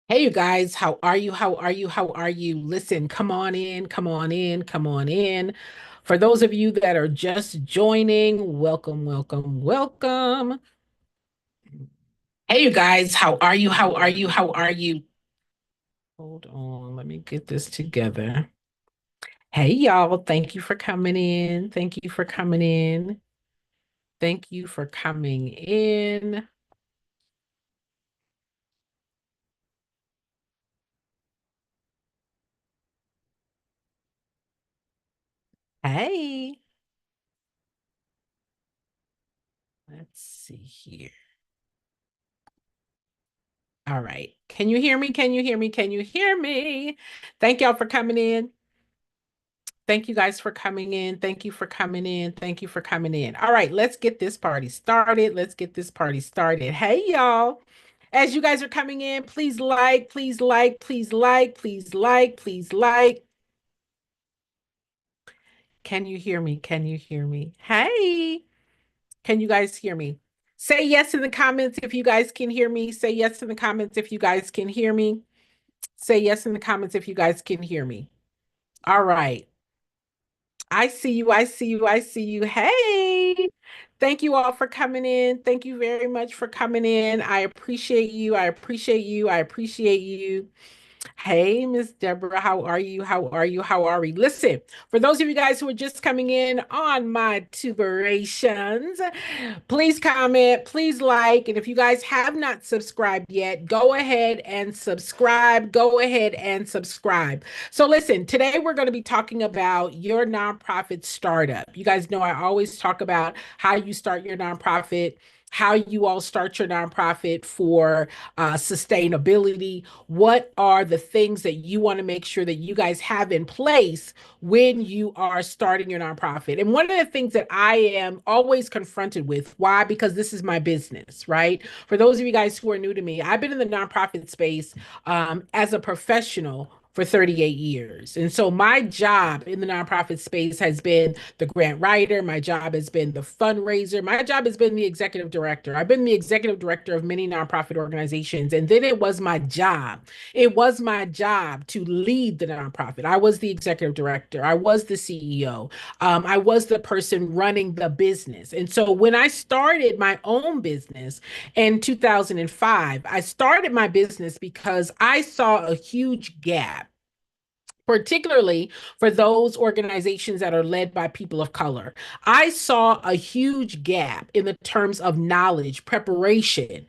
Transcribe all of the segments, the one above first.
Hey, you guys, how are you? How are you? How are you? Listen, come on in, come on in, come on in. For those of you that are just joining, welcome, welcome, welcome. Hey, you guys, how are you? How are you? How are you? Hold on, let me get this together. Hey, y'all, thank you for coming in. Thank you for coming in. Thank you for coming in. Hey, let's see here. All right. Can you hear me? Can you hear me? Can you hear me? Thank y'all for coming in. Thank you guys for coming in. Thank you for coming in. Thank you for coming in. All right, let's get this party started. Let's get this party started. Hey, y'all. As you guys are coming in, please like, please like, please like, please like, please like. Can you hear me? Can you hear me? Hey, can you guys hear me? Say yes in the comments if you guys can hear me. Say yes in the comments if you guys can hear me. Say yes in the comments if you guys can hear me. All right. I see you. I see you. I see you. Hey, thank you all for coming in. Thank you very much for coming in. I appreciate you. I appreciate you. I appreciate you. Hey, Miss Deborah, how are you? How are you? How are we? Listen, for those of you guys who are just coming in on my tuberations, please comment, please like, and if you guys have not subscribed yet, go ahead and subscribe. Go ahead and subscribe. So, listen, today we're going to be talking about your nonprofit startup. You guys know I always talk about how you start your nonprofit, how you all start your nonprofit for sustainability. What are the things that you want to make sure that you guys have in place when you are starting your nonprofit? And one of the things that I am always confronted with, why? Because this is my business, right? For those of you guys who are new to me, I've been in the nonprofit space as a professional for 38 years. And so my job in the nonprofit space has been the grant writer. My job has been the fundraiser. My job has been the executive director. I've been the executive director of many nonprofit organizations. And then it was my job. It was my job to lead the nonprofit. I was the executive director. I was the CEO. I was the person running the business. And so when I started my own business in 2005, I started my business because I saw a huge gap, particularly for those organizations that are led by people of color. I saw a huge gap in the terms of knowledge, preparation,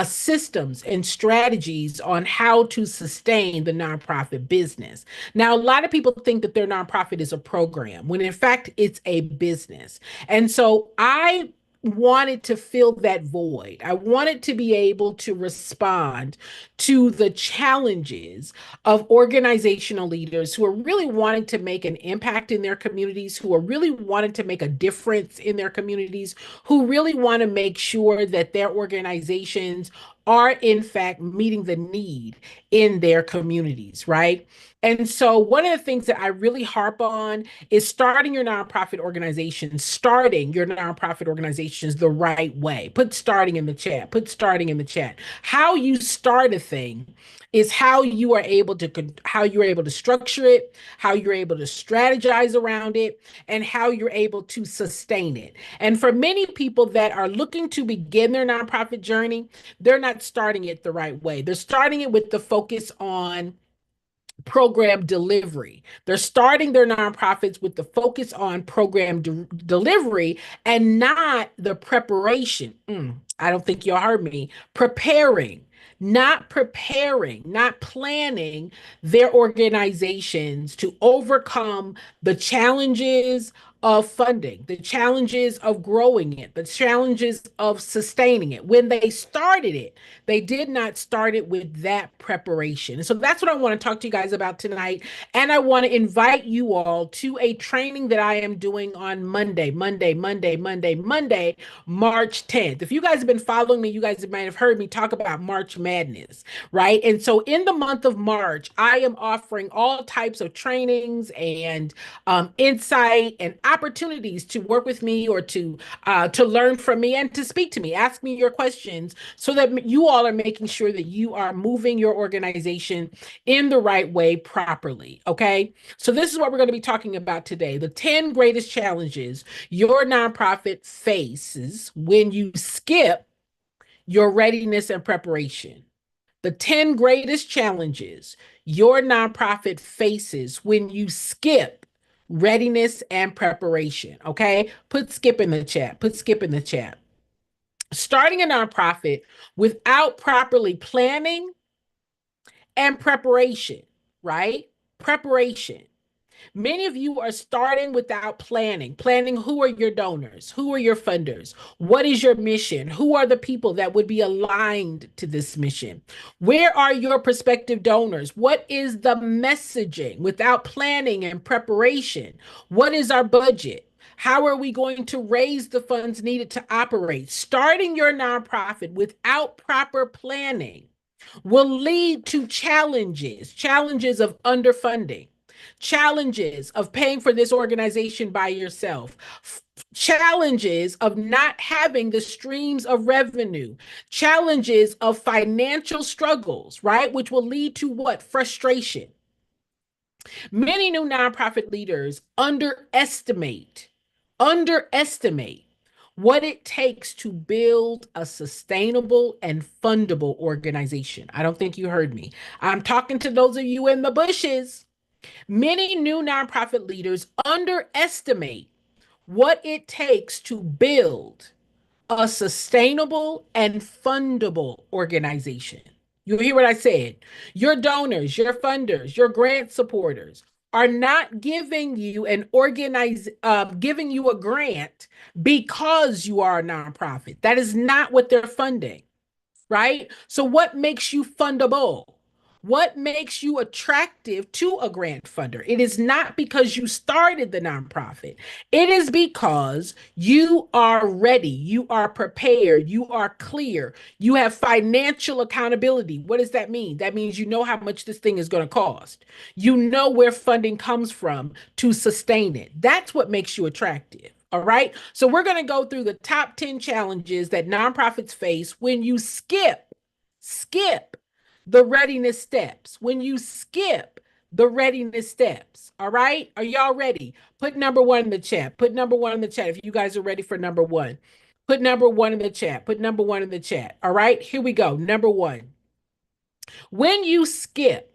systems, and strategies on how to sustain the nonprofit business. Now, a lot of people think that their nonprofit is a program, when in fact, it's a business. And so I wanted to fill that void. I wanted to be able to respond to the challenges of organizational leaders who are really wanting to make an impact in their communities, who are really wanting to make a difference in their communities, who really want to make sure that their organizations are, in fact, meeting the need in their communities, right? And so, one of the things that I really harp on is starting your nonprofit organizations the right way. Put starting in the chat. Put starting in the chat. How you start a thing is how you're able to structure it, how you're able to strategize around it, and how you're able to sustain it. And for many people that are looking to begin their nonprofit journey, they're not starting it the right way. They're starting it with the focus on program delivery. They're starting their nonprofits with the focus on program delivery and not the preparation. I don't think y'all heard me. Preparing, not planning their organizations to overcome the challenges of funding, the challenges of growing it, the challenges of sustaining it. When they started it, they did not start it with that preparation. And so that's what I want to talk to you guys about tonight. And I want to invite you all to a training that I am doing on Monday, March 10th. If you guys have been following me, you guys might have heard me talk about March Madness, right? And so in the month of March, I am offering all types of trainings and insight and opportunities to work with me or to learn from me and to speak to me. Ask me your questions so that you all are making sure that you are moving your organization in the right way properly. Okay. So this is what we're going to be talking about today. The 10 greatest challenges your nonprofit faces when you skip your readiness and preparation. The 10 greatest challenges your nonprofit faces when you skip readiness and preparation. Okay. Put skip in the chat. Put skip in the chat. Starting a nonprofit without properly planning and preparation, right? Preparation. Many of you are starting without planning. Planning who are your donors? Who are your funders? What is your mission? Who are the people that would be aligned to this mission? Where are your prospective donors? What is the messaging without planning and preparation? What is our budget? How are we going to raise the funds needed to operate? Starting your nonprofit without proper planning will lead to challenges of underfunding, challenges of paying for this organization by yourself, challenges of not having the streams of revenue, challenges of financial struggles, right? Which will lead to what? Frustration. Many new nonprofit leaders underestimate what it takes to build a sustainable and fundable organization. I don't think you heard me. I'm talking to those of you in the bushes. Many new nonprofit leaders underestimate what it takes to build a sustainable and fundable organization. You hear what I said? Your donors, your funders, your grant supporters are not giving you a grant because you are a nonprofit. That is not what they're funding, right? So what makes you fundable? What makes you attractive to a grant funder? It is not because you started the nonprofit. It is because you are ready, you are prepared, you are clear, you have financial accountability. What does that mean? That means you know how much this thing is going to cost. You know where funding comes from to sustain it. That's what makes you attractive. All right. So we're going to go through the top 10 challenges that nonprofits face when you skip the readiness steps. When you skip the readiness steps. All right. Are y'all ready? Put number one in the chat. Put number one in the chat. If you guys are ready for number one, put number one in the chat. Put number one in the chat. All right. Here we go. Number one. When you skip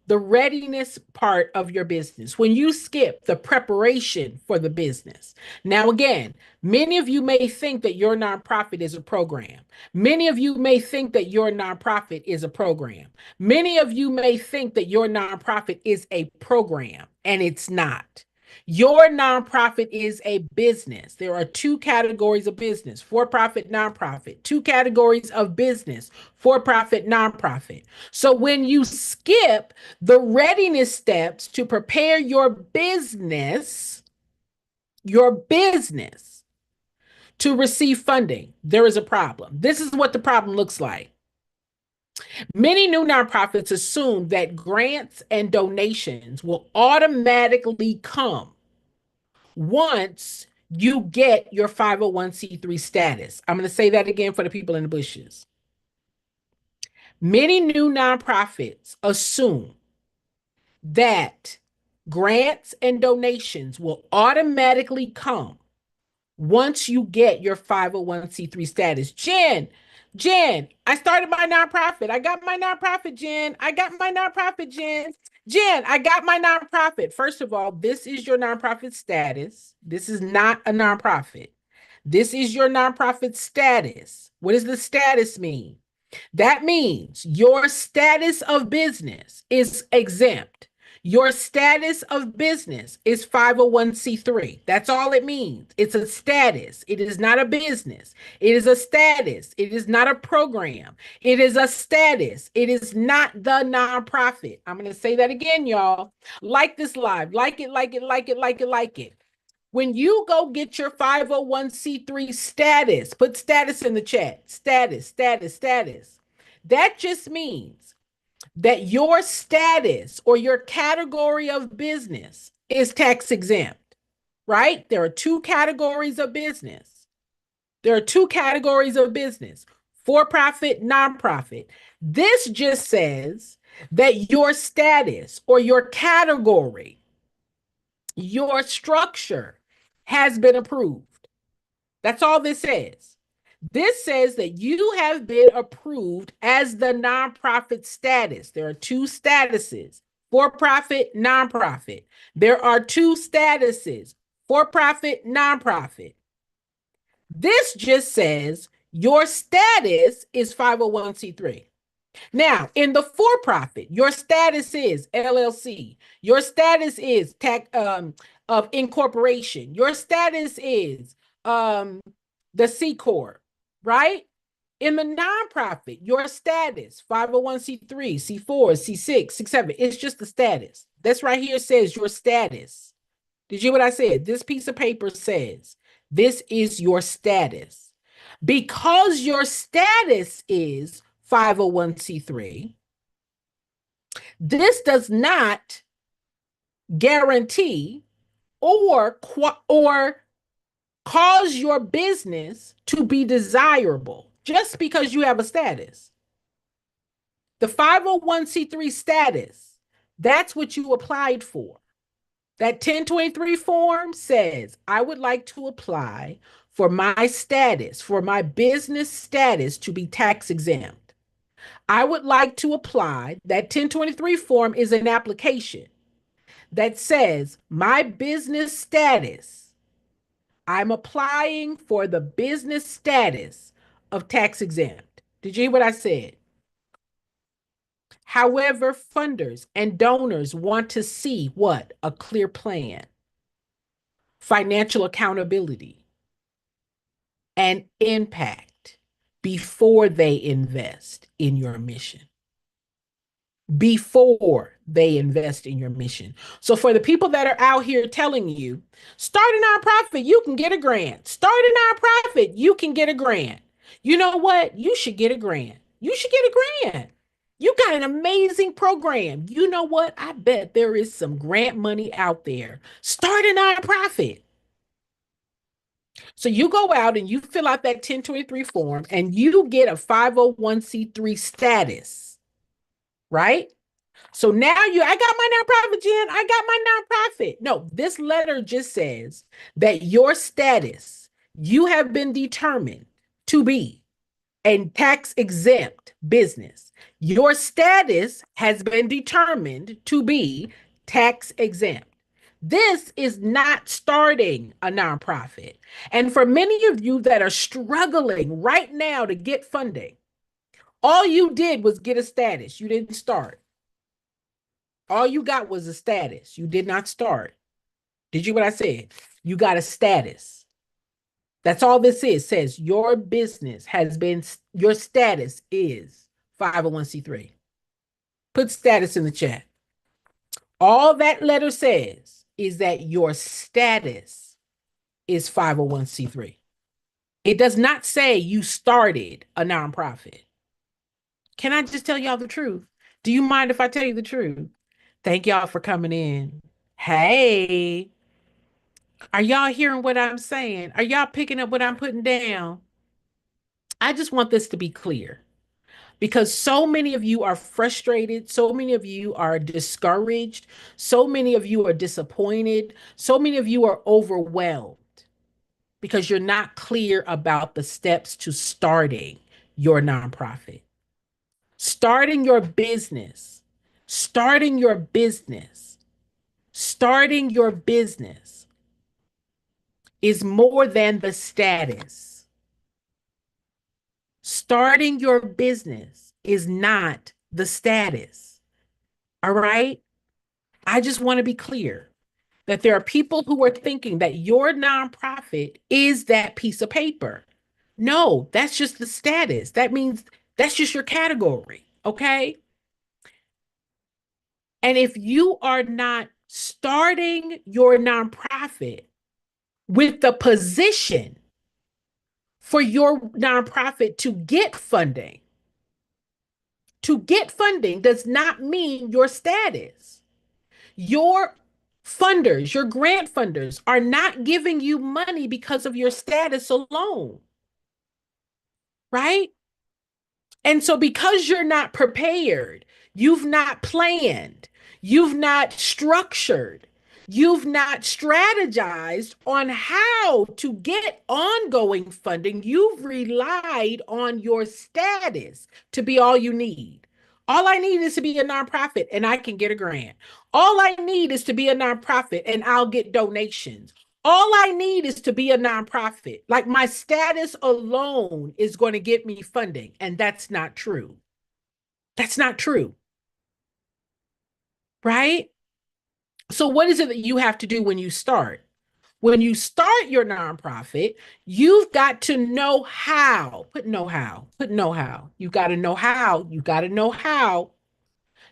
the readiness part of your business, when you skip the preparation for the business. Now, again, many of you may think that your nonprofit is a program. Many of you may think that your nonprofit is a program. Many of you may think that your nonprofit is a program, and it's not. Your nonprofit is a business. There are two categories of business: for profit, nonprofit. Two categories of business: for profit, nonprofit. So when you skip the readiness steps to prepare your business to receive funding, there is a problem. This is what the problem looks like. Many new nonprofits assume that grants and donations will automatically come once you get your 501c3 status. I'm going to say that again for the people in the bushes. Many new nonprofits assume that grants and donations will automatically come once you get your 501c3 status. Jen, I started my nonprofit. I got my nonprofit, Jen. I got my nonprofit, Jen. Jen, I got my nonprofit. First of all, this is your nonprofit status. This is not a nonprofit. This is your nonprofit status. What does the status mean? That means your status of business is exempt. Your status of business is 501c3. That's all it means. It's a status. It is not a business. It is a status. It is not a program. It is a status. It is not the nonprofit. I'm going to say that again, y'all. Like this live. Like it, like it, like it, like it, like it. When you go get your 501c3 status, put status in the chat. Status. That just means that your status or your category of business is tax exempt. right? There are two categories of business. There are two categories of business: for profit, nonprofit. This just says that your status or your category, your structure has been approved. That's all this says. This says that you have been approved as the nonprofit status. There are two statuses: for profit, nonprofit. There are two statuses: for profit, nonprofit. This just says your status is 501c3. Now, in the for profit, your status is LLC. Your status is tax of incorporation. Your status is the C Corp, right? In the nonprofit, your status 501c3, C4, C6, C7. It's just the status. That's right here says your status. Did you hear what I said? This piece of paper says this is your status. Because your status is 501c3, this does not guarantee or cause your business to be desirable just because you have a status. The 501c3 status, that's what you applied for. That 1023 form says, I would like to apply for my status, for my business status to be tax exempt. I would like to apply. That 1023 form is an application that says, my business status, I'm applying for the business status of tax exempt. Did you hear what I said? However, funders and donors want to see what? A clear plan, financial accountability, and impact before they invest in your mission. Before they invest in your mission. So for the people that are out here telling you, start a nonprofit, you can get a grant. Start a nonprofit, you can get a grant. You know what? You should get a grant. You should get a grant. You got an amazing program. You know what? I bet there is some grant money out there. Start a nonprofit. So you go out and you fill out that 1023 form and you get a 501c3 status, right? So now I got my nonprofit, Jen. I got my nonprofit. No, this letter just says that your status, you have been determined to be a tax exempt business. Your status has been determined to be tax exempt. This is not starting a nonprofit. And for many of you that are struggling right now to get funding, all you did was get a status. You didn't start. All you got was a status. You did not start. Did you hear what I said? You got a status. That's all this is. It says your business has been, your status is 501c3. Put status in the chat. All that letter says is that your status is 501c3. It does not say you started a nonprofit. Can I just tell y'all the truth? Do you mind if I tell you the truth? Thank y'all for coming in. Hey, are y'all hearing what I'm saying? Are y'all picking up what I'm putting down? I just want this to be clear because so many of you are frustrated. So many of you are discouraged. So many of you are disappointed. So many of you are overwhelmed because you're not clear about the steps to starting your nonprofit, starting your business, starting your business, starting your business is more than the status. Starting your business is not the status. All right? I just want to be clear that there are people who are thinking that your nonprofit is that piece of paper. No, that's just the status. That means that's just your category. Okay? And if you are not starting your nonprofit with the position for your nonprofit to get funding does not mean your status. Your Funders, your grant funders are not giving you money because of your status alone, right? And so, because you're not prepared, you've not planned, you've not structured, you've not strategized on how to get ongoing funding, you've relied on your status to be all you need. All I need is to be a nonprofit and I can get a grant. All I need is to be a nonprofit and I'll get donations. All I need is to be a nonprofit. Like my status alone is going to get me funding. And that's not true. That's not true. Right? So, what is it that you have to do when you start? When you start your nonprofit, you've got to know how. Put know how. Put know how. You got to know how. You got to know how.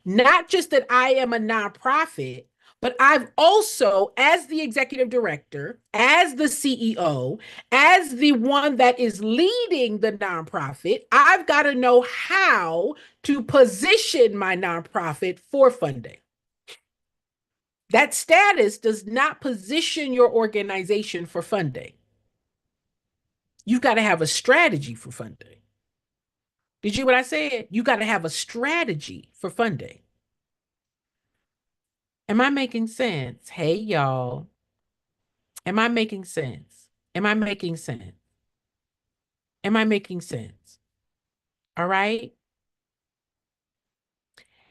Not just that I am a nonprofit, but I've also, as the executive director, as the CEO, as the one that is leading the nonprofit, I've got to know how to position my nonprofit for funding. That status does not position your organization for funding. You've got to have a strategy for funding. Did you hear what I said? You got to have a strategy for funding. Am I making sense? Hey, y'all. Am I making sense? Am I making sense? Am I making sense? All right.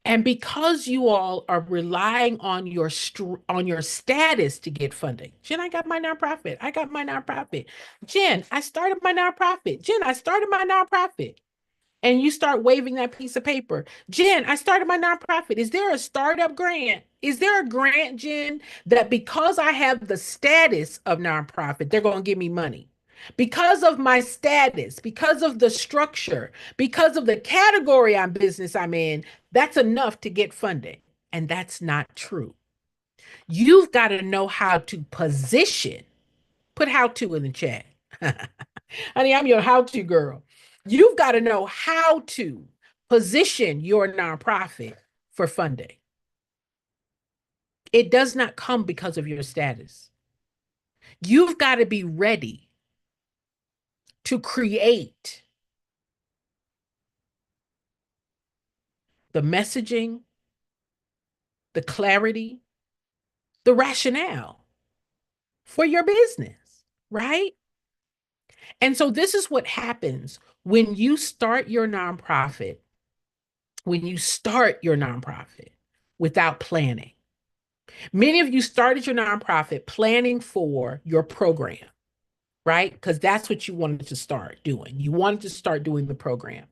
And because you all are relying on your status to get funding. Jen, I got my nonprofit. I got my nonprofit. Jen, I started my nonprofit. Jen, I started my nonprofit. And you start waving that piece of paper. Jen, I started my nonprofit. Is there a startup grant? Is there a grant, Jen, that because I have the status of nonprofit, they're going to give me money? Because of my status, because of the structure, because of the category I'm in, that's enough to get funding. And that's not true. You've got to know how to position. Put how to in the chat. Honey, I'm your how to girl. You've got to know how to position your nonprofit for funding. It does not come because of your status. You've got to be ready to create the messaging, the clarity, the rationale for your business, right? And so this is what happens when you start your nonprofit, without planning. Many of you started your nonprofit planning for your program, right? Because that's what you wanted to start doing. You wanted to start doing the program.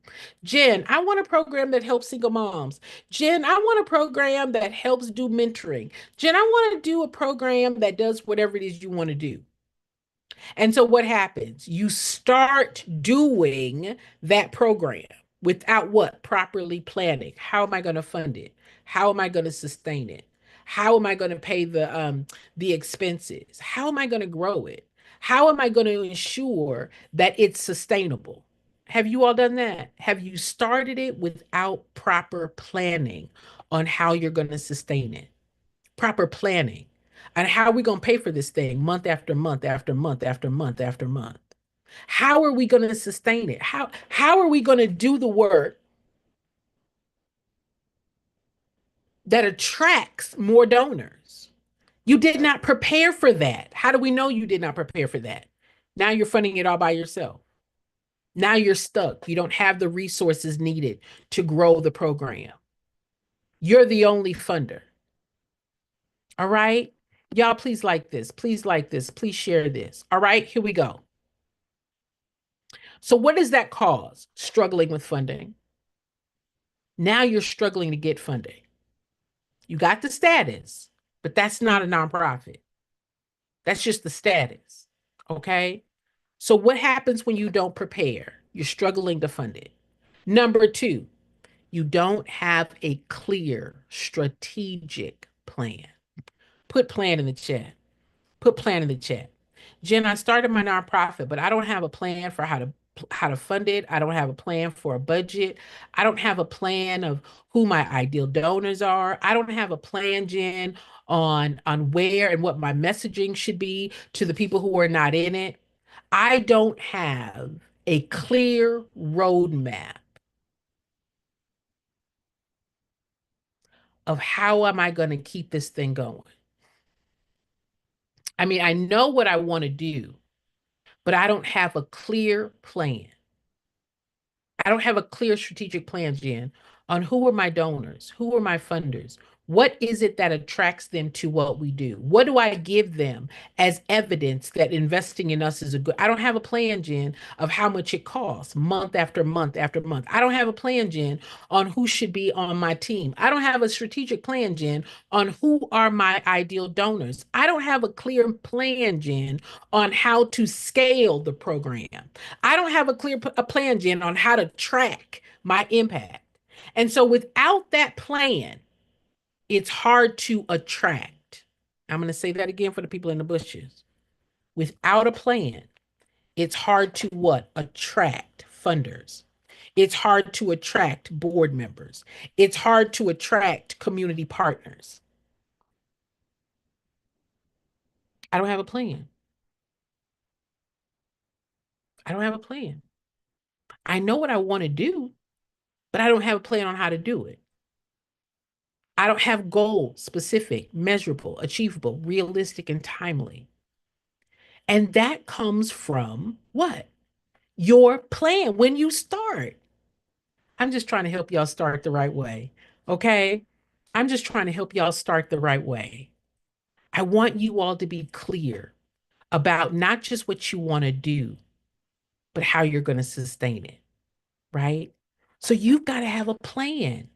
Jen, I want a program that helps single moms. Jen, I want a program that helps do mentoring. Jen, I want to do a program that does whatever it is you want to do. And so what happens? You start doing that program without what? Properly planning. How am I going to fund it? How am I going to sustain it? How am I going to pay the expenses? How am I going to grow it? How am I going to ensure that it's sustainable? Have you all done that? Have you started it without proper planning on how you're going to sustain it? Proper planning. And how are we going to pay for this thing month after month after month after month after month? How are we going to sustain it? How are we going to do the work that attracts more donors? You did not prepare for that. How do we know you did not prepare for that? Now you're funding it all by yourself. Now you're stuck. You don't have the resources needed to grow the program. You're the only funder. All right. Y'all, please like this. Please like this. Please share this. All right. Here we go. So, what does that cause? Struggling with funding. Now you're struggling to get funding. You got the status, but that's not a nonprofit. That's just the status. Okay. So, what happens when you don't prepare? You're struggling to fund it. Number two, you don't have a clear strategic plan. Put plan in the chat. Put plan in the chat. Jen, I started my nonprofit, but I don't have a plan for how to how to fund it. I don't have a plan for a budget. I don't have a plan of who my ideal donors are. I don't have a plan, Jen, on where and what my messaging should be to the people who are not in it. I don't have a clear roadmap of how am I going to keep this thing going. I mean, I know what I want to do, but I don't have a clear plan. I don't have a clear strategic plan, Jen, on who are my donors, who are my funders. What is it that attracts them to what we do? What do I give them as evidence that investing in us is a good? I don't have a plan, Jen, of how much it costs month after month after month. I don't have a plan, Jen, on who should be on my team. I don't have a strategic plan, Jen, on who are my ideal donors. I don't have a clear plan, Jen, on how to scale the program. I don't have a clear a plan, Jen, on how to track my impact. And so without that plan, it's hard to attract. I'm going to say that again for the people in the bushes. Without a plan, it's hard to what? Attract funders. It's hard to attract board members. It's hard to attract community partners. I don't have a plan. I don't have a plan. I know what I want to do, but I don't have a plan on how to do it. I don't have goals, specific, measurable, achievable, realistic, and timely. And that comes from what? Your plan when you start. I'm just trying to help y'all start the right way. Okay. I'm just trying to help y'all start the right way. I want you all to be clear about not just what you want to do, but how you're going to sustain it. Right. So you've got to have a plan.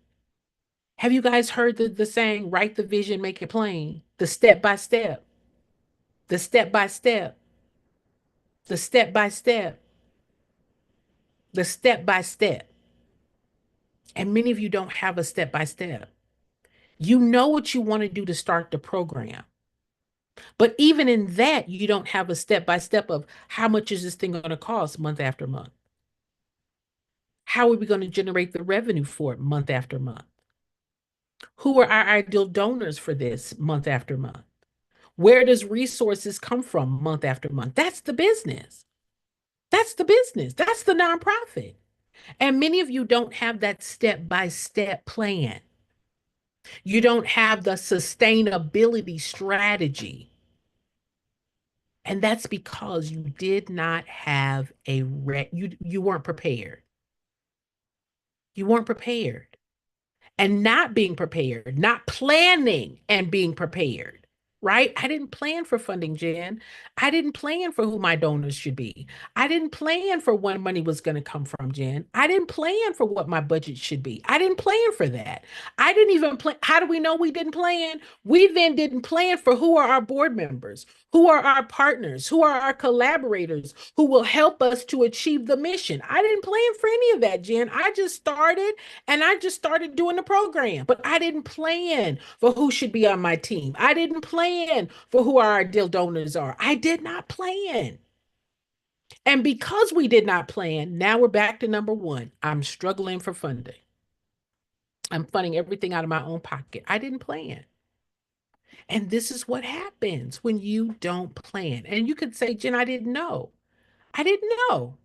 Have you guys heard the saying, write the vision, make it plain? The step by step, the step by step, the step by step, the step by step. And many of you don't have a step by step. You know what you want to do to start the program. But even in that, you don't have a step by step of how much is this thing going to cost month after month? How are we going to generate the revenue for it month after month? Who are our ideal donors for this month after month? Where does resources come from month after month? That's the business. That's the business. That's the nonprofit. And many of you don't have that step by step plan. You don't have the sustainability strategy. And that's because you did not have you weren't prepared. You weren't prepared. And not being prepared, not planning and being prepared, right? I didn't plan for funding, Jen. I didn't plan for who my donors should be. I didn't plan for when money was going to come from, Jen. I didn't plan for what my budget should be. I didn't plan for that. I didn't even plan. How do we know we didn't plan? We then didn't plan for who are our board members, who are our partners, who are our collaborators, who will help us to achieve the mission. I didn't plan for any of that, Jen. I just started doing the program, but I didn't plan for who should be on my team. I didn't plan for who our ideal donors are. I did not plan. And because we did not plan, now we're back to number one. I'm struggling for funding. I'm funding everything out of my own pocket. I didn't plan. And this is what happens when you don't plan. And you could say, Jen, I didn't know. I didn't know.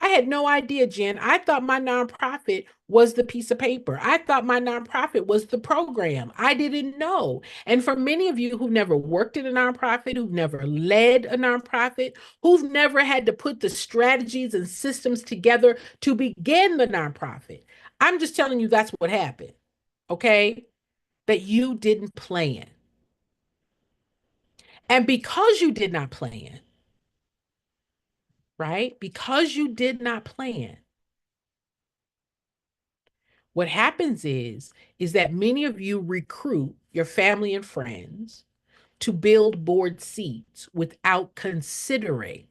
I had no idea, Jen. I thought my nonprofit was the piece of paper. I thought my nonprofit was the program. I didn't know. And for many of you who've never worked in a nonprofit, who've never led a nonprofit, who've never had to put the strategies and systems together to begin the nonprofit, I'm just telling you that's what happened. Okay? That you didn't plan. And because you did not plan, right? Because you did not plan, what happens is that many of you recruit your family and friends to build board seats without considering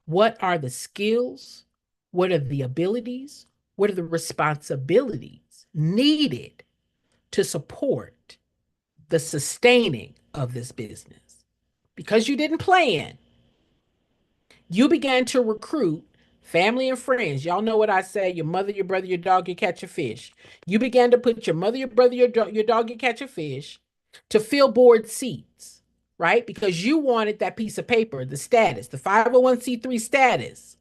what are the skills, what are the abilities, what are the responsibilities needed to support the sustaining of this business. Because you didn't plan, you began to recruit Family and friends, y'all know what I say: your mother, your brother, your dog, your cat, your fish. You began to put your mother, your brother, your dog, your cat, your fish to fill board seats, right? Because you wanted that piece of paper, the status, the 501c3 status.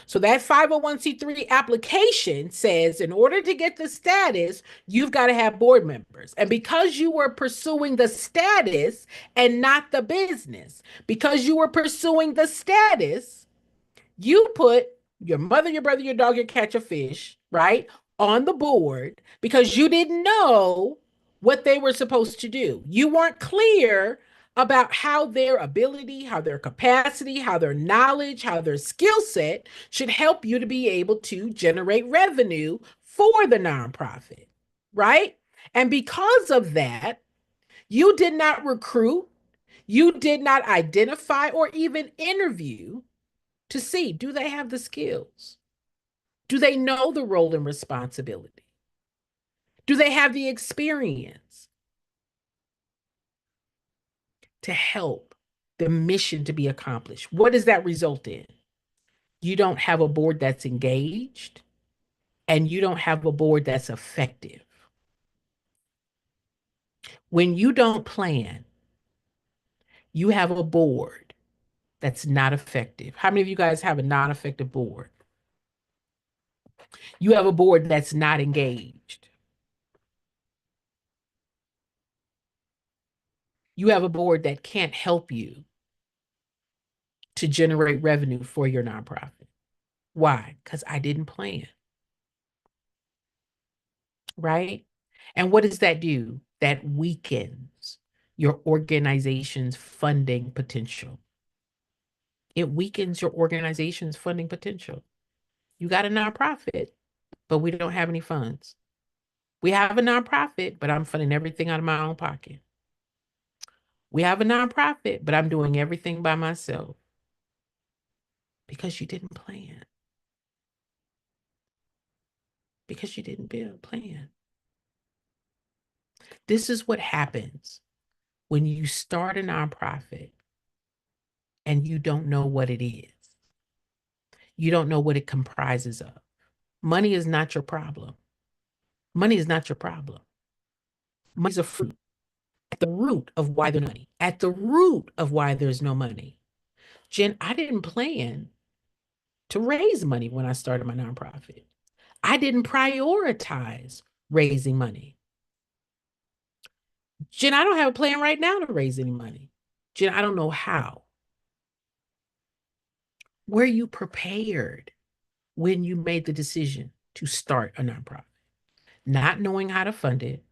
So that 501c3 application says in order to get the status, you've got to have board members. And because you were pursuing the status and not the business, because you were pursuing the status, you put your mother, your brother, your dog, your cat, your fish, right, on the board because you didn't know what they were supposed to do. You weren't clear about how their ability, how their capacity, how their knowledge, how their skill set should help you to be able to generate revenue for the nonprofit, right? And because of that, you did not recruit, you did not identify or even interview to see, do they have the skills? Do they know the role and responsibility? Do they have the experience to help the mission to be accomplished? What does that result in? You don't have a board that's engaged, and you don't have a board that's effective. When you don't plan, you have a board that's not effective. How many of you guys have a non-effective board? You have a board that's not engaged. You have a board that can't help you to generate revenue for your nonprofit. Why? Because I didn't plan, right? And what does that do? That weakens your organization's funding potential. It weakens your organization's funding potential. You got a nonprofit, but we don't have any funds. We have a nonprofit, but I'm funding everything out of my own pocket. We have a nonprofit, but I'm doing everything by myself because you didn't plan. Because you didn't build a plan. This is what happens when you start a nonprofit and you don't know what it is. You don't know what it comprises of. Money is not your problem. Money is not your problem. Money is a fruit at the root of why there's no money. At the root of why there's no money. Jen, I didn't plan to raise money when I started my nonprofit. I didn't prioritize raising money. Jen, I don't have a plan right now to raise any money. Jen, I don't know how. Were you prepared when you made the decision to start a nonprofit? Not knowing how to fund it,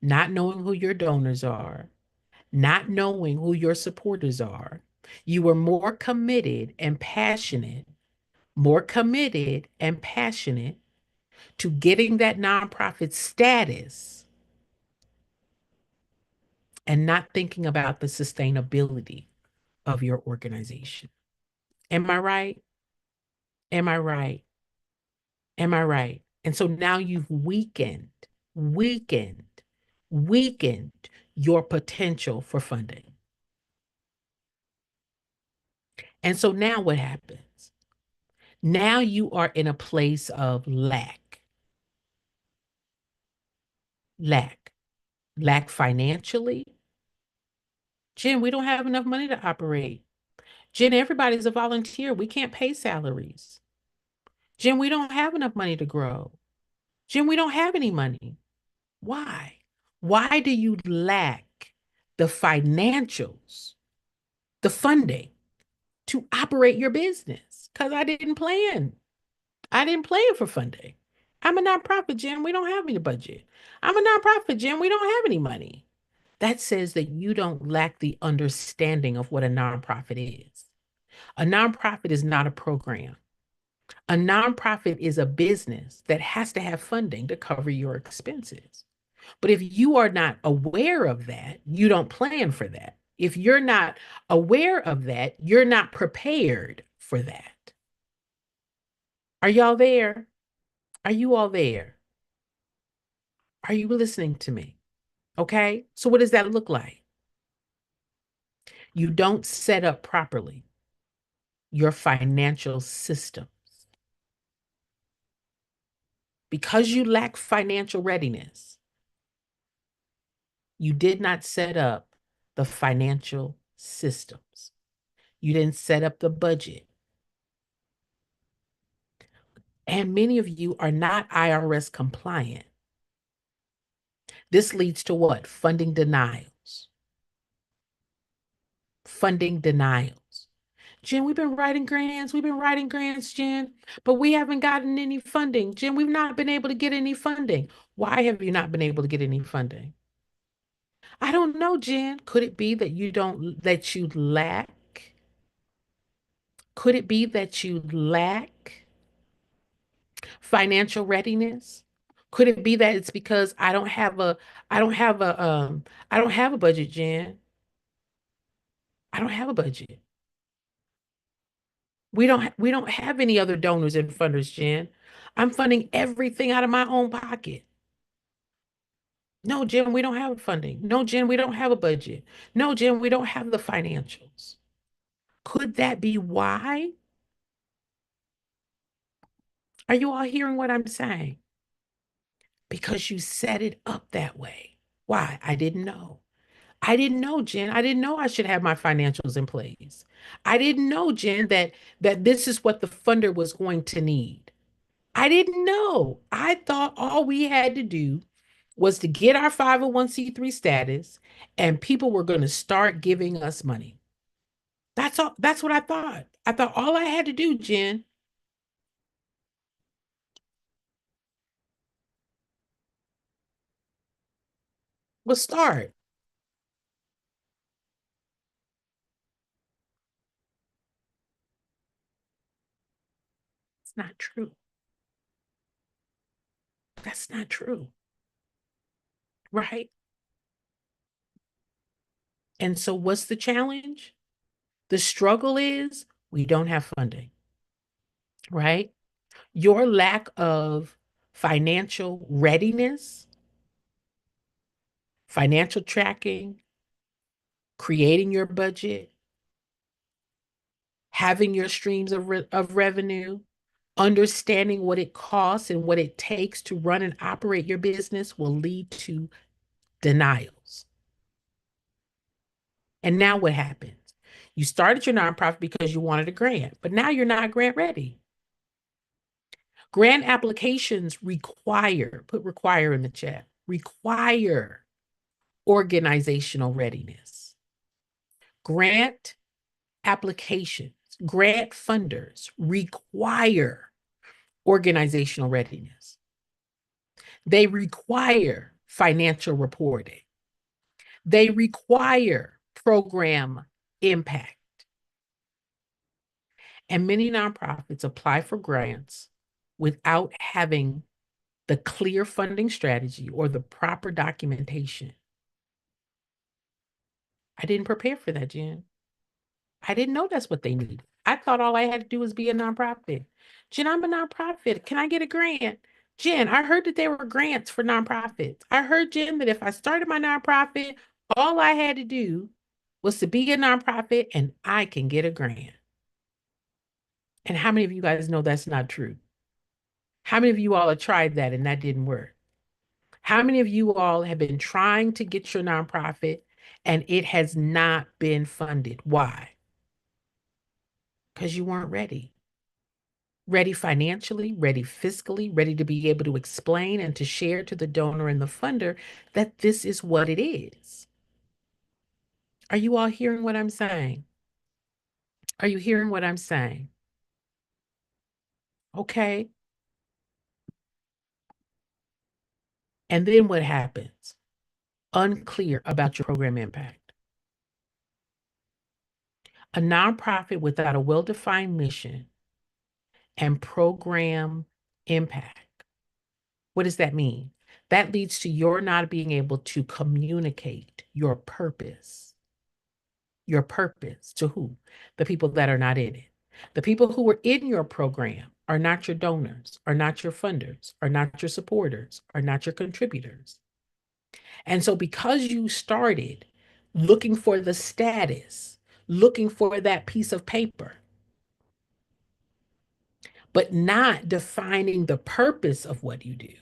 not knowing who your donors are, not knowing who your supporters are. You were more committed and passionate to getting that nonprofit status and not thinking about the sustainability of your organization. Am I right? Am I right? Am I right? And so now you've weakened, weakened your potential for funding. And so now what happens? Now you are in a place of lack, lack financially. Jen, we don't have enough money to operate. Jen, everybody's a volunteer. We can't pay salaries. Jen, we don't have enough money to grow. Jen, we don't have any money. Why? Why do you lack the financials, the funding to operate your business? Because I didn't plan. I didn't plan for funding. I'm a nonprofit, Jen. We don't have any budget. I'm a nonprofit, Jen. We don't have any money. That says that you don't lack the understanding of what a nonprofit is. A nonprofit is not a program. A nonprofit is a business that has to have funding to cover your expenses. But if you are not aware of that, you don't plan for that. If you're not aware of that, you're not prepared for that. Are y'all there? Are you all there? Are you listening to me? Okay. So what does that look like? You don't set up properly. your financial system. Because you lack financial readiness, you did not set up the financial systems. You didn't set up the budget. And many of you are not IRS compliant. This leads to what? Funding denials. Funding denials. Jen, we've been writing grants, Jen, but we haven't gotten any funding. Jen, we've not been able to get any funding. Why have you not been able to get any funding? I don't know, Jen. Could it be that you lack? Could it be that you lack financial readiness? Could it be that it's because I don't have a I don't have a budget, Jen. I don't have a budget. We don't have any other donors and funders, Jen. I'm funding everything out of my own pocket. No, Jen, we don't have funding. No, Jen, we don't have a budget. No, Jen, we don't have the financials. Could that be why? Are you all hearing what I'm saying? Because you set it up that way. Why? I didn't know. I didn't know, Jen. I didn't know I should have my financials in place. I didn't know, Jen, that this is what the funder was going to need. I didn't know. I thought all we had to do was to get our 501(c)(3) status and people were going to start giving us money. That's all. That's what I thought. I thought all I had to do, Jen, was start. It's not true. That's not true. Right? And so what's the challenge? The struggle is we don't have funding, right? Your lack of financial readiness, financial tracking, creating your budget, having your streams of revenue, understanding what it costs and what it takes to run and operate your business will lead to denials. And now what happens? You started your nonprofit because you wanted a grant, but now you're not grant ready. Grant applications require, put require in the chat, require organizational readiness. Grant applications, grant funders require organizational readiness. They require financial reporting. They require program impact. And many nonprofits apply for grants without having the clear funding strategy or the proper documentation. I didn't prepare for that, Jen. I didn't know that's what they needed. I thought all I had to do was be a nonprofit. Jen, I'm a nonprofit. Can I get a grant? Jen, I heard that there were grants for nonprofits. I heard, Jen, that if I started my nonprofit, all I had to do was to be a nonprofit and I can get a grant. And how many of you guys know that's not true? How many of you all have tried that and that didn't work? How many of you all have been trying to get your nonprofit and it has not been funded? Why? Because you weren't ready. Ready financially, ready fiscally, ready to be able to explain and to share to the donor and the funder that this is what it is. Are you all hearing what I'm saying? Are you hearing what I'm saying? Okay. And then what happens? Unclear about your program impact. A nonprofit without a well-defined mission and program impact. What does that mean? That leads to your not being able to communicate your purpose. Your purpose to who? The people that are not in it. The people who are in your program are not your donors, are not your funders, are not your supporters, are not your contributors. And so because you started looking for the status, looking for that piece of paper, but not defining the purpose of what you do,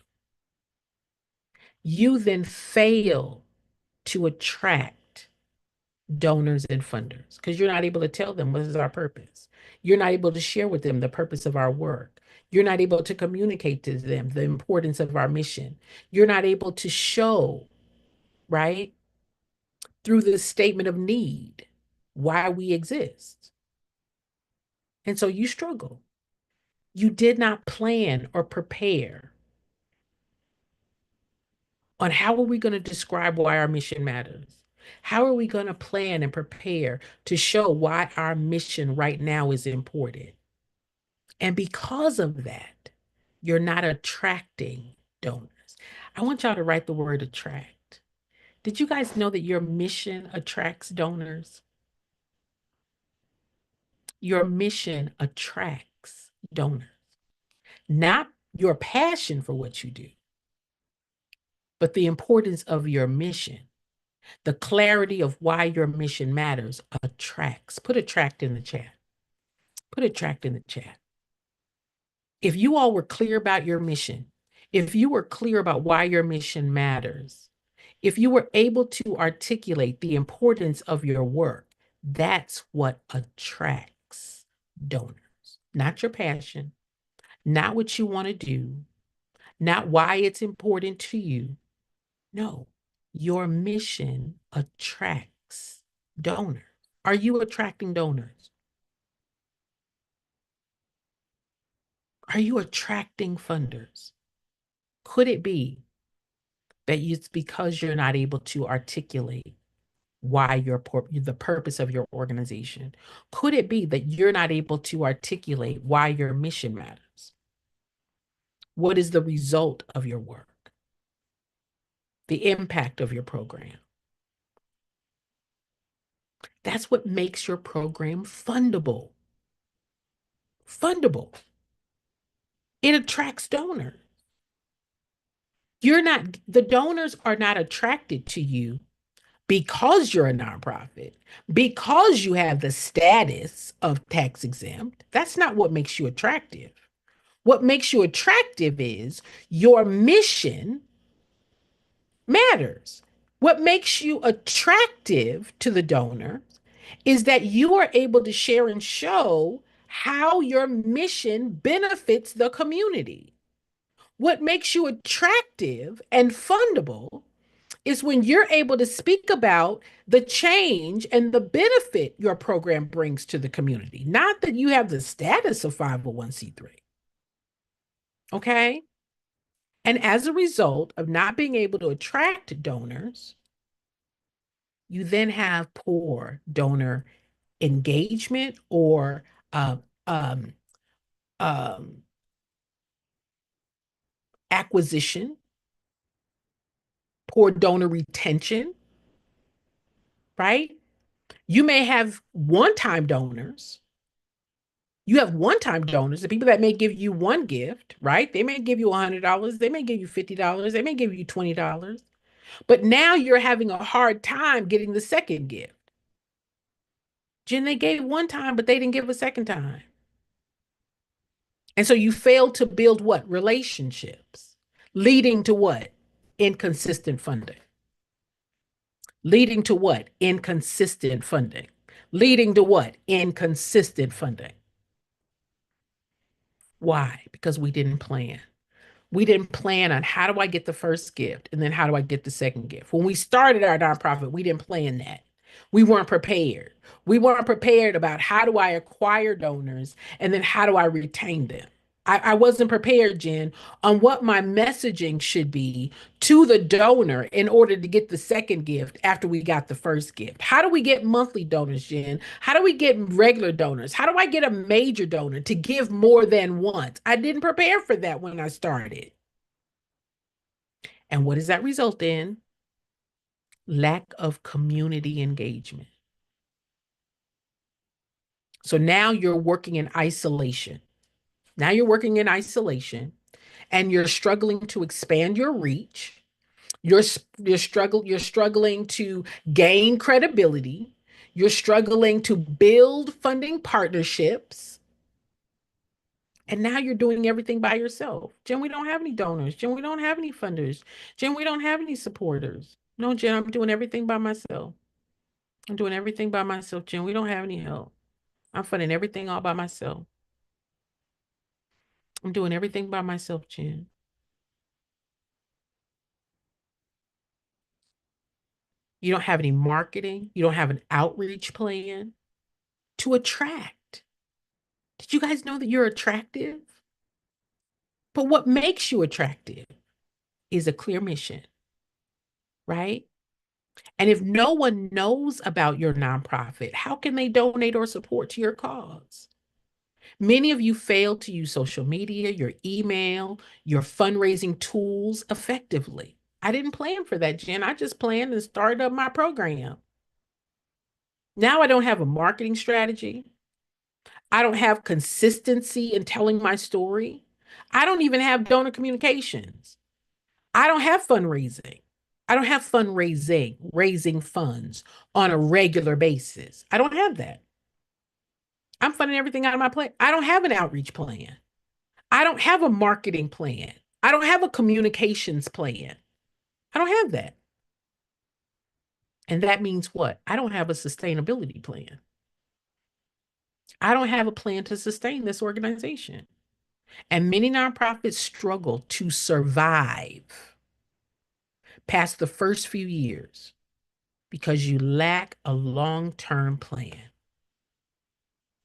you then fail to attract donors and funders because you're not able to tell them what is our purpose. You're not able to share with them the purpose of our work. You're not able to communicate to them the importance of our mission. You're not able to show, right, through the statement of need, why we exist. And so you struggle. You did not plan or prepare on how are we going to describe why our mission matters? How are we going to plan and prepare to show why our mission right now is important? And because of that, you're not attracting donors. I want y'all to write the word attract. Did you guys know that your mission attracts donors? Your mission attracts donors, not your passion for what you do, but the importance of your mission. The clarity of why your mission matters attracts. Put attract in the chat. Put attract in the chat. If you all were clear about your mission, if you were clear about why your mission matters, if you were able to articulate the importance of your work, that's what attracts donors. Not your passion, not what you want to do, not why it's important to you. No, your mission attracts donors. Are you attracting donors? Are you attracting funders? Could it be that it's because you're not able to articulate why the purpose of your organization? Could it be that you're not able to articulate why your mission matters? What is the result of your work? The impact of your program? That's what makes your program fundable. Fundable. It attracts donors. The donors are not attracted to you because you're a nonprofit, because you have the status of tax exempt. That's not what makes you attractive. What makes you attractive is your mission matters. What makes you attractive to the donor is that you are able to share and show how your mission benefits the community. What makes you attractive and fundable is when you're able to speak about the change and the benefit your program brings to the community, not that you have the status of 501c3. Okay? And as a result of not being able to attract donors, you then have poor donor engagement or uh, um, um, acquisition, poor donor retention, right? You may have one-time donors. You have one-time donors, the people that may give you one gift, right? They may give you $100, they may give you $50, they may give you $20. But now you're having a hard time getting the second gift. Jen, they gave one time, but they didn't give a second time. And so you fail to build what? Relationships, leading to what? Inconsistent funding. Leading to what? Inconsistent funding. Leading to what? Inconsistent funding. Why? Because we didn't plan. We didn't plan on how do I get the first gift and then how do I get the second gift. When we started our nonprofit, we didn't plan that. We weren't prepared. We weren't prepared about how do I acquire donors and then how do I retain them. I wasn't prepared, Jen, on what my messaging should be to the donor in order to get the second gift after we got the first gift. How do we get monthly donors, Jen? How do we get regular donors? How do I get a major donor to give more than once? I didn't prepare for that when I started. And what does that result in? Lack of community engagement. So now you're working in isolation. Now you're working in isolation and you're struggling to expand your reach. You're struggling to gain credibility. You're struggling to build funding partnerships. And now you're doing everything by yourself. Jen, we don't have any donors. Jen, we don't have any funders. Jen, we don't have any supporters. No, Jen, I'm doing everything by myself. I'm doing everything by myself, Jen. We don't have any help. I'm funding everything all by myself. I'm doing everything by myself, Jen. You don't have any marketing. You don't have an outreach plan to attract. Did you guys know that you're attractive? But what makes you attractive is a clear mission, right? And if no one knows about your nonprofit, how can they donate or support to your cause? Many of you fail to use social media, your email, your fundraising tools effectively. I didn't plan for that, Jen. I just planned and started up my program. Now I don't have a marketing strategy. I don't have consistency in telling my story. I don't even have donor communications. I don't have fundraising. I don't have fundraising, raising funds on a regular basis. I don't have that. I'm funding everything out of my plan. I don't have an outreach plan. I don't have a marketing plan. I don't have a communications plan. I don't have that. And that means what? I don't have a sustainability plan. I don't have a plan to sustain this organization. And many nonprofits struggle to survive past the first few years because you lack a long-term plan.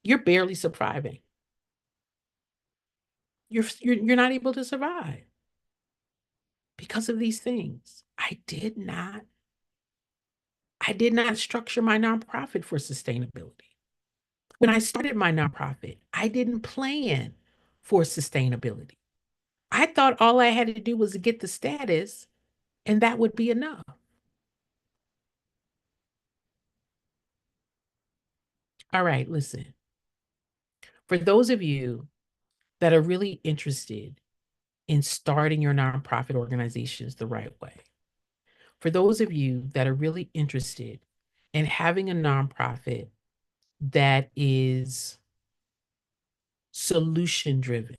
You're barely surviving. You're not able to survive because of these things. I did not structure my nonprofit for sustainability. When I started my nonprofit, I didn't plan for sustainability. I thought all I had to do was get the status and that would be enough. All right, listen. For those of you that are really interested in starting your nonprofit organizations the right way, for those of you that are really interested in having a nonprofit that is solution driven,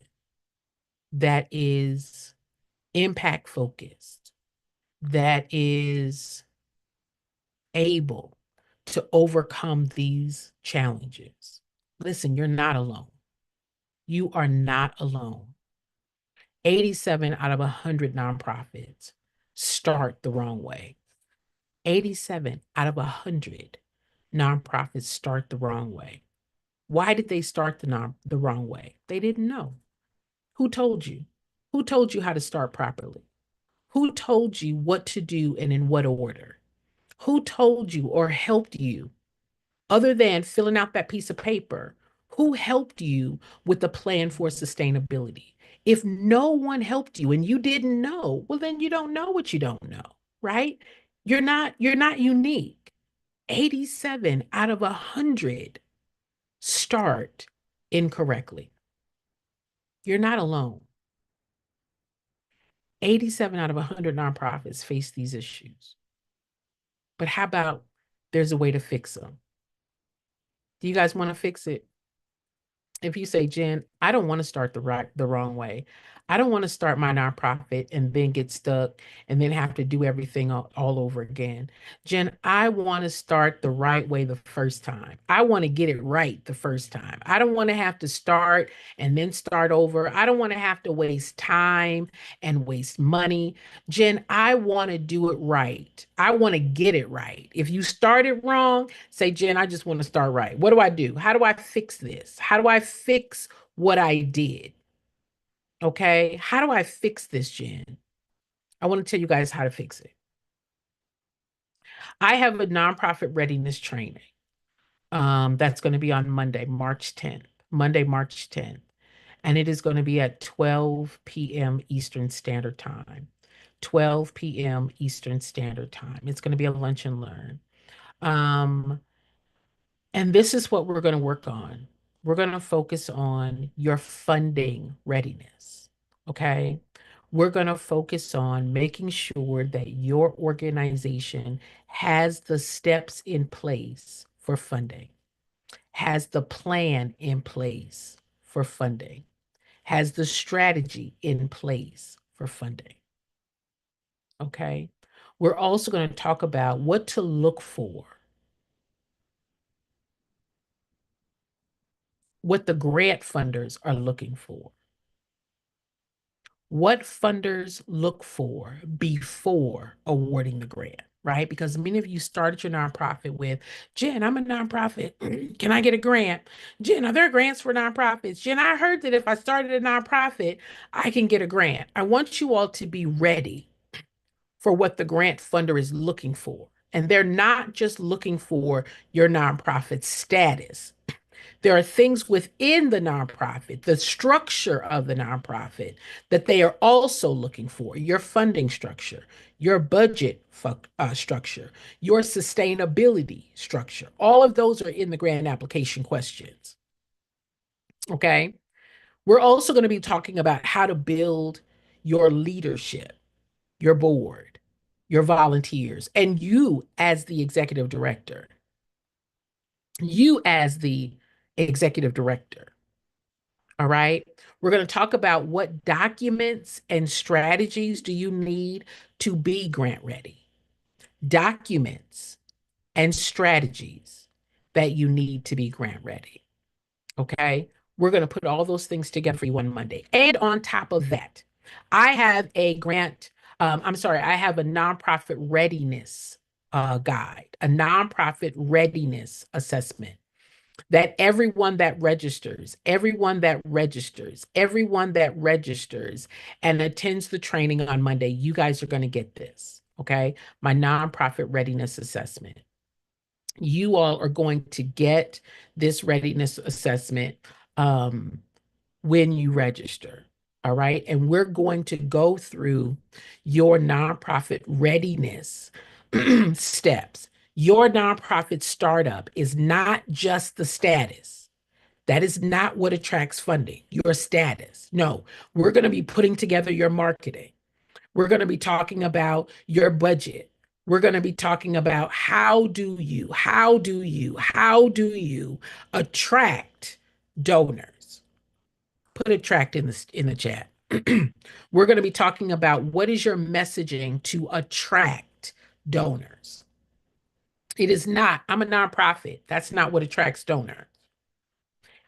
that is impact focused, that is able to overcome these challenges. Listen, you're not alone. You are not alone. 87 out of 100 nonprofits start the wrong way. 87 out of 100 nonprofits start the wrong way. Why did they start the wrong way? They didn't know. Who told you? Who told you how to start properly? Who told you what to do and in what order? Who told you or helped you other than filling out that piece of paper? Who helped you with the plan for sustainability? If no one helped you and you didn't know, well, then you don't know what you don't know, right? You're not unique. 87 out of 100 start incorrectly. You're not alone. 87 out of 100 nonprofits face these issues. But how about there's a way to fix them? Do you guys want to fix it? If you say, Jen, I don't want to start the wrong way. I don't want to start my nonprofit and then get stuck and then have to do everything all over again. Jen, I want to start the right way the first time. I want to get it right the first time. I don't want to have to start and then start over. I don't want to have to waste time and waste money. Jen, I want to do it right. I want to get it right. If you start it wrong, say, Jen, I just want to start right. What do I do? How do I fix this? How do I fix what I did? Okay. How do I fix this, Jen? I want to tell you guys how to fix it. I have a nonprofit readiness training that's going to be on Monday, March 10th. Monday, March 10th. And it is going to be at 12 p.m. Eastern Standard Time. 12 p.m. Eastern Standard Time. It's going to be a lunch and learn. Um, And this is what we're going to work on. We're going to focus on your funding readiness. Okay. We're going to focus on making sure that your organization has the steps in place for funding, has the plan in place for funding, has the strategy in place for funding. Okay. We're also going to talk about what to look for, what the grant funders are looking for, what funders look for before awarding the grant, right? Because many of you started your nonprofit with, Jen, I'm a nonprofit. Can I get a grant? Jen, are there grants for nonprofits? Jen, I heard that if I started a nonprofit, I can get a grant. I want you all to be ready for what the grant funder is looking for. And they're not just looking for your nonprofit status. There are things within the nonprofit, the structure of the nonprofit, that they are also looking for: your funding structure, your budget structure, your sustainability structure. All of those are in the grant application questions. Okay. We're also going to be talking about how to build your leadership, your board, your volunteers, and you as the executive director. You as the executive director. All right. We're going to talk about what documents and strategies do you need to be grant ready. Documents and strategies that you need to be grant ready. Okay. We're going to put all those things together for you on Monday. And on top of that, I have a grant. I have a nonprofit readiness guide, a nonprofit readiness assessment that everyone that registers and attends the training on Monday, you guys are going to get this. Okay. My nonprofit readiness assessment. You all are going to get this readiness assessment when you register. All right. And we're going to go through your nonprofit readiness steps. Your nonprofit startup is not just the status. That is not what attracts funding, your status. No, we're going to be putting together your marketing. We're going to be talking about your budget. We're going to be talking about how do you attract donors? Put attract in the chat. We're going to be talking about what is your messaging to attract donors. It is not, I'm a nonprofit. That's not what attracts donors.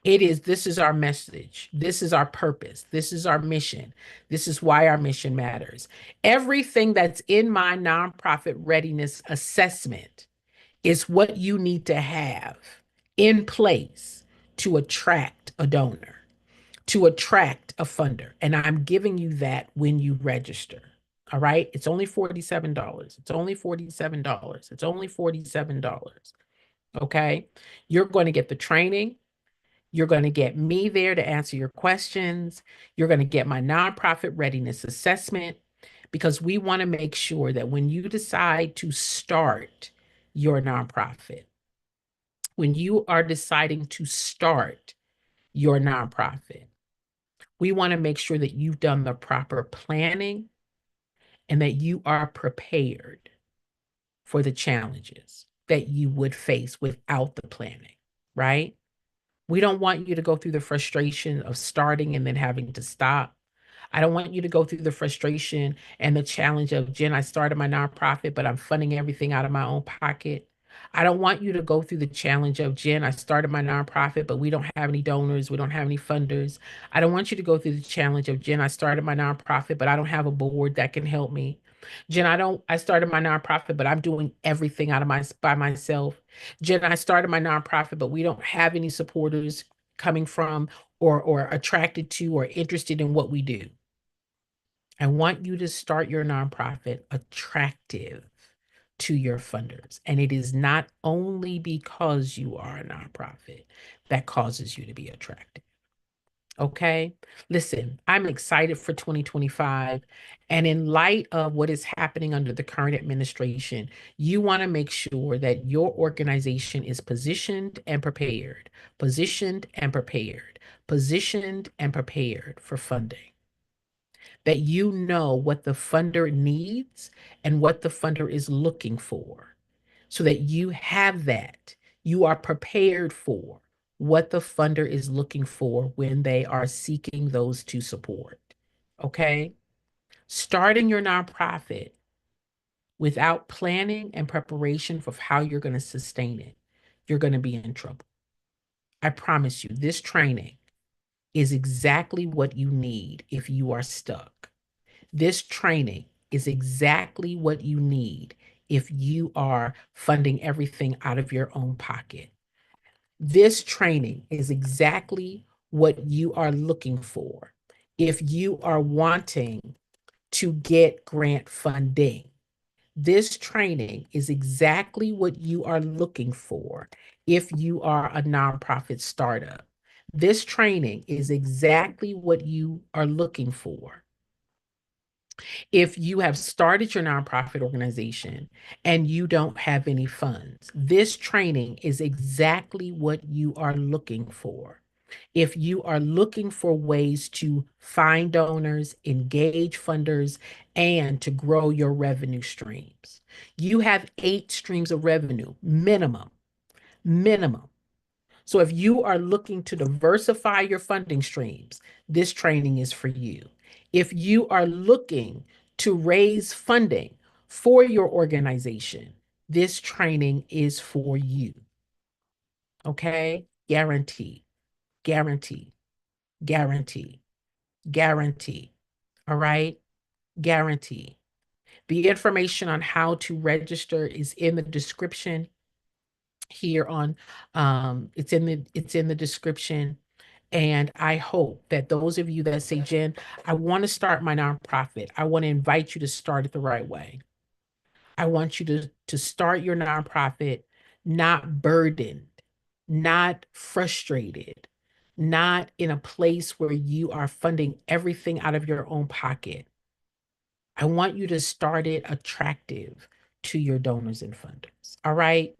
It is, this is our message. This is our purpose. This is our mission. This is why our mission matters. Everything that's in my nonprofit readiness assessment is what you need to have in place to attract a donor, to attract a funder. And I'm giving you that when you register. All right. It's only $47. It's only $47. It's only $47. Okay. You're going to get the training. You're going to get me there to answer your questions. You're going to get my nonprofit readiness assessment, because we want to make sure that when you decide to start your nonprofit, when you are deciding to start your nonprofit, we want to make sure that you've done the proper planning and that you are prepared for the challenges that you would face without the planning, right? We don't want you to go through the frustration of starting and then having to stop. I don't want you to go through the frustration and the challenge of, Jen, I started my nonprofit, but I'm funding everything out of my own pocket. I don't want you to go through the challenge of, Jen, I started my nonprofit, but we don't have any donors. We don't have any funders. I don't want you to go through the challenge of, Jen, I started my nonprofit, but I don't have a board that can help me. Jen, I started my nonprofit, but I'm doing everything by myself. Jen, I started my nonprofit, but we don't have any supporters coming from or attracted to or interested in what we do. I want you to start your nonprofit attractive to your funders. And it is not only because you are a nonprofit that causes you to be attractive. Okay. Listen, I'm excited for 2025. And in light of what is happening under the current administration, you want to make sure that your organization is positioned and prepared, positioned and prepared, positioned and prepared for funding. That you know what the funder needs and what the funder is looking for, so that you have that. You are prepared for what the funder is looking for when they are seeking those to support. Okay? Starting your nonprofit without planning and preparation for how you're going to sustain it, you're going to be in trouble. I promise you, this training is exactly what you need if you are stuck. This training is exactly what you need if you are funding everything out of your own pocket. This training is exactly what you are looking for if you are wanting to get grant funding. This training is exactly what you are looking for if you are a nonprofit startup. This training is exactly what you are looking for if you have started your nonprofit organization and you don't have any funds. This training is exactly what you are looking for. If you are looking for ways to find donors, engage funders, and to grow your revenue streams, you have 8 streams of revenue minimum. Minimum. So if you are looking to diversify your funding streams, this training is for you. If you are looking to raise funding for your organization, this training is for you. Okay? Guarantee, guarantee, guarantee, guarantee. All right? Guarantee. The information on how to register is in the description here on it's in the description. And I hope that those of you that say, Jen, I want to start my nonprofit, I want to invite you to start it the right way. I want you to start your nonprofit not burdened, not frustrated, not in a place where you are funding everything out of your own pocket. I want you to start it attractive to your donors and funders. All right.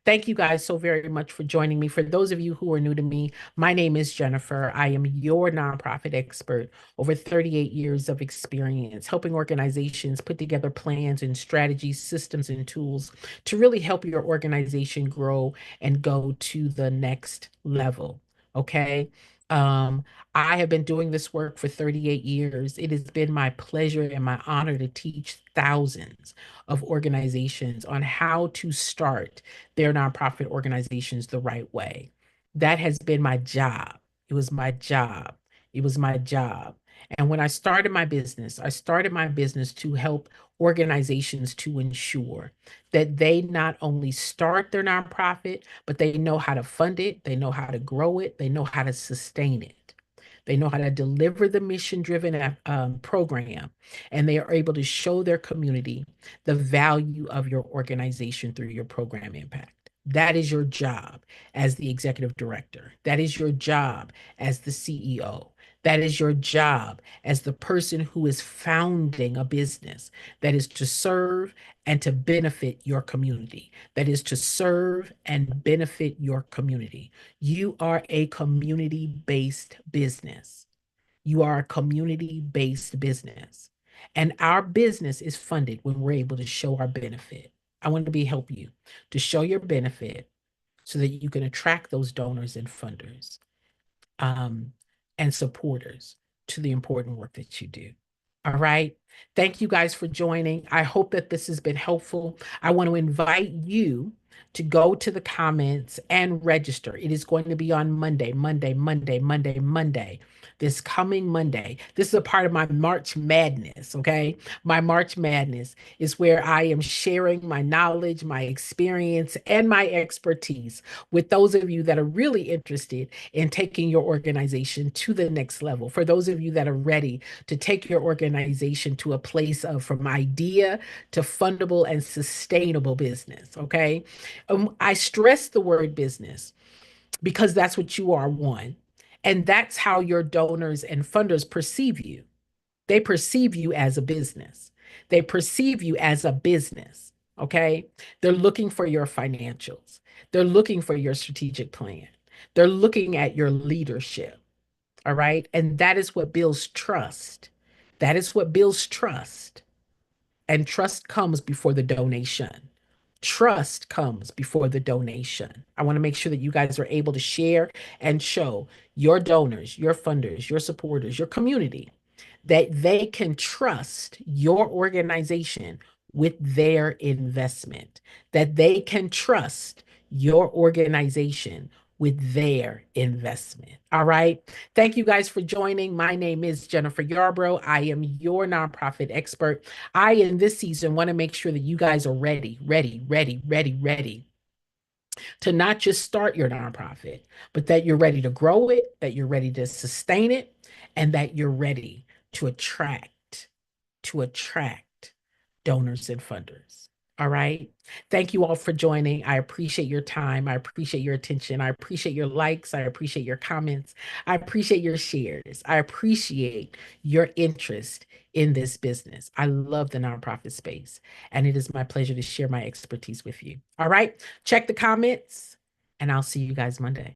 Thank you guys so very much for joining me. For those of you who are new to me, my name is Jennifer. I am your nonprofit expert, over 38 years of experience helping organizations put together plans and strategies, systems, and tools to really help your organization grow and go to the next level. Okay. Um, I have been doing this work for 38 years. It has been my pleasure and my honor to teach thousands of organizations on how to start their nonprofit organizations the right way. That has been my job. It was my job. It was my job. And when I started my business to help organizations to ensure that they not only start their nonprofit, but they know how to fund it, they know how to grow it, they know how to sustain it. They know how to deliver the mission-driven program, and they are able to show their community the value of your organization through your program impact. That is your job as the executive director. That is your job as the CEO. That is your job as the person who is founding a business that is to serve and to benefit your community. That is to serve and benefit your community. You are a community-based business. You are a community-based business. And our business is funded when we're able to show our benefit. I want to help you to show your benefit so that you can attract those donors and funders um, and supporters to the important work that you do. All right. Thank you guys for joining. I hope that this has been helpful. I want to invite you to go to the comments and register. It is going to be on Monday, Monday, Monday, Monday, Monday. This coming Monday. This is a part of my March Madness, okay? My March Madness is where I am sharing my knowledge, my experience, and my expertise with those of you that are really interested in taking your organization to the next level. For those of you that are ready to take your organization to a place of from idea to fundable and sustainable business, okay? I stress the word business because that's what you are, one. And that's how your donors and funders perceive you. They perceive you as a business. They perceive you as a business, okay? They're looking for your financials. They're looking for your strategic plan. They're looking at your leadership, all right? And that is what builds trust. That is what builds trust. And trust comes before the donation. Trust comes before the donation. I want to make sure that you guys are able to share and show your donors, your funders, your supporters, your community that they can trust your organization with their investment, that they can trust your organization with their investment. All right. Thank you guys for joining. My name is Jennifer Yarbrough. I am your nonprofit expert. I, in this season, want to make sure that you guys are ready to not just start your nonprofit, but that you're ready to grow it, that you're ready to sustain it, and that you're ready to attract donors and funders. All right. Thank you all for joining. I appreciate your time. I appreciate your attention. I appreciate your likes. I appreciate your comments. I appreciate your shares. I appreciate your interest in this business. I love the nonprofit space, and it is my pleasure to share my expertise with you. All right. Check the comments, and I'll see you guys Monday.